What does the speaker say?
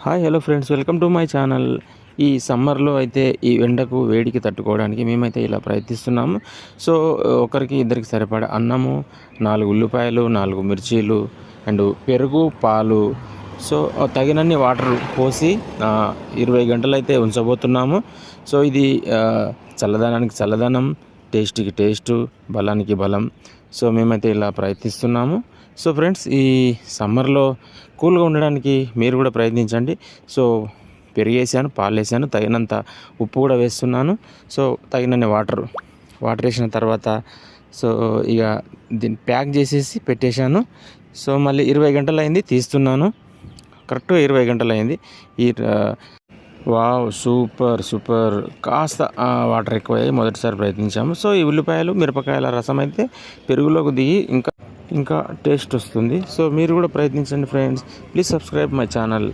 Hi hello friends, welcome to my channel. ఈ సమ్మర్లో అయితే ఈ ఎండకు వేడికి తట్టుకోవడానికి మేమైతే ఇలా ప్రయత్నిస్తున్నాము. సో ఒకరికి ఇద్దరికి సరిపడా అన్నము, 4 ఉల్లిపాయలు, 4 మిర్చీలు అండ్ పెరుగు, పాలు, సో తగినన్ని వాటర్ పోసి 20 గంటలు అయితే ఉంచబోతున్నాము. సో ఇది చల్లదనానికి చల్లదనం, టేస్ట్కి టేస్టు, బలానికి బలం. సో మేమైతే ఇలా ప్రయత్నిస్తున్నాము. సో ఫ్రెండ్స్, ఈ సమ్మర్లో కూల్గా ఉండడానికి మీరు కూడా ప్రయత్నించండి. సో పెరిగేసాను, పాలు వేసాను, తగినంత ఉప్పు కూడా వేస్తున్నాను. సో తగినన్ని వాటర్ వేసిన తర్వాత సో ఇక దీన్ని ప్యాక్ చేసేసి పెట్టేశాను. సో మళ్ళీ 20 గంటలు అయింది, తీస్తున్నాను. కరెక్ట్గా 20 గంటలు అయింది. ఈ వావ్, సూపర్ సూపర్. కాస్త వాటర్ ఎక్కువయ్యాయి, మొదటిసారి ప్రయత్నించాము. సో ఈ ఉల్లిపాయలు, మిరపకాయల రసం అయితే పెరుగులోకి దిగి ఇంకా టేస్ట్ వస్తుంది. సో మీరు కూడా ప్రయత్నించండి friends. Please subscribe my channel.